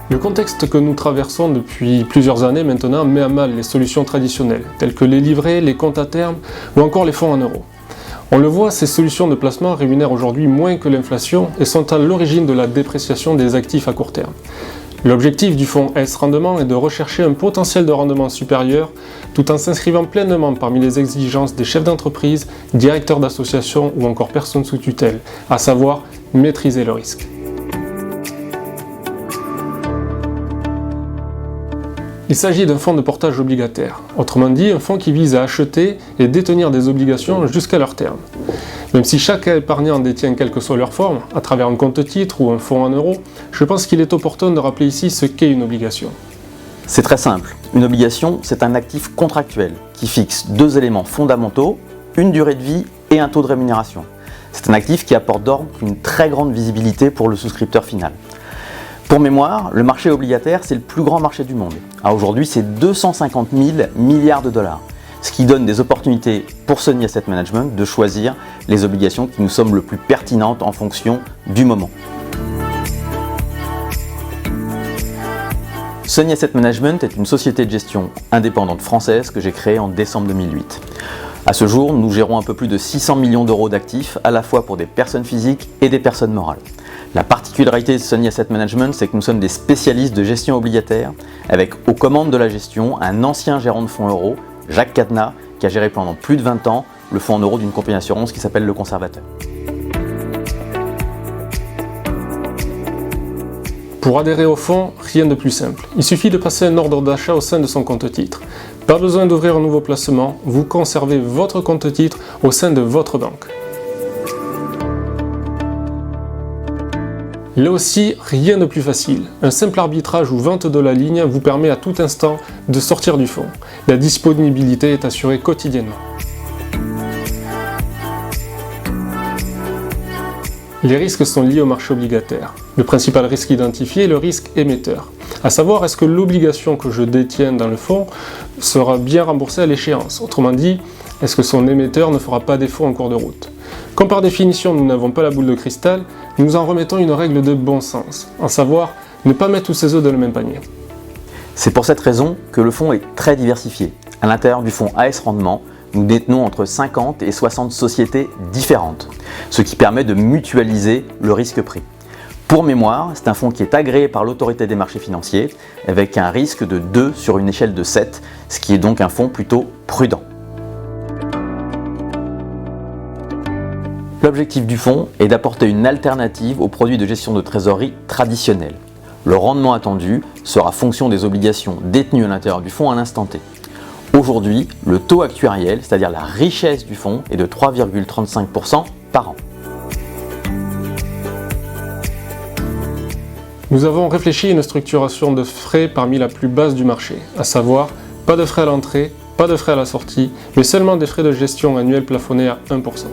Le contexte que nous traversons depuis plusieurs années maintenant met à mal les solutions traditionnelles, telles que les livrets, les comptes à terme ou encore les fonds en euros. On le voit, ces solutions de placement rémunèrent aujourd'hui moins que l'inflation et sont à l'origine de la dépréciation des actifs à court terme. L'objectif du fonds S-Rendement est de rechercher un potentiel de rendement supérieur tout en s'inscrivant pleinement parmi les exigences des chefs d'entreprise, directeurs d'associations ou encore personnes sous tutelle, à savoir maîtriser le risque. Il s'agit d'un fonds de portage obligataire, autrement dit un fonds qui vise à acheter et détenir des obligations jusqu'à leur terme. Même si chaque épargnant détient quelle que soit leur forme, à travers un compte-titre ou un fonds en euros, je pense qu'il est opportun de rappeler ici ce qu'est une obligation. C'est très simple. Une obligation, c'est un actif contractuel qui fixe deux éléments fondamentaux, une durée de vie et un taux de rémunération. C'est un actif qui apporte donc une très grande visibilité pour le souscripteur final. Pour mémoire, le marché obligataire, c'est le plus grand marché du monde. Aujourd'hui, c'est 250 000 milliards de dollars, ce qui donne des opportunités pour Sony Asset Management de choisir les obligations qui nous semblent le plus pertinentes en fonction du moment. Sony Asset Management est une société de gestion indépendante française que j'ai créée en décembre 2008. À ce jour, nous gérons un peu plus de 600 millions d'euros d'actifs, à la fois pour des personnes physiques et des personnes morales. La particularité de Sony Asset Management, c'est que nous sommes des spécialistes de gestion obligataire, avec aux commandes de la gestion un ancien gérant de fonds euros, Jacques Cadenas, qui a géré pendant plus de 20 ans le fonds en euros d'une compagnie d'assurance qui s'appelle Le Conservateur. Pour adhérer au fonds, rien de plus simple. Il suffit de passer un ordre d'achat au sein de son compte-titre. Pas besoin d'ouvrir un nouveau placement, vous conservez votre compte-titre au sein de votre banque. Là aussi, rien de plus facile. Un simple arbitrage ou vente de la ligne vous permet à tout instant de sortir du fonds. La disponibilité est assurée quotidiennement. Les risques sont liés au marché obligataire. Le principal risque identifié est le risque émetteur. À savoir, est-ce que l'obligation que je détiens dans le fonds sera bien remboursée à l'échéance? Autrement dit, est-ce que son émetteur ne fera pas défaut en cours de route? Comme par définition nous n'avons pas la boule de cristal, nous en remettons une règle de bon sens, à savoir ne pas mettre tous ses œufs dans le même panier. C'est pour cette raison que le fonds est très diversifié. À l'intérieur du fonds AS Rendement, nous détenons entre 50 et 60 sociétés différentes, ce qui permet de mutualiser le risque pris. Pour mémoire, c'est un fonds qui est agréé par l'autorité des marchés financiers avec un risque de 2 sur une échelle de 7, ce qui est donc un fonds plutôt prudent. L'objectif du fonds est d'apporter une alternative aux produits de gestion de trésorerie traditionnels. Le rendement attendu sera fonction des obligations détenues à l'intérieur du fonds à l'instant T. Aujourd'hui, le taux actuariel, c'est-à-dire la richesse du fonds, est de 3,35% par an. Nous avons réfléchi à une structuration de frais parmi la plus basse du marché, à savoir pas de frais à l'entrée, pas de frais à la sortie, mais seulement des frais de gestion annuels plafonnés à 1%.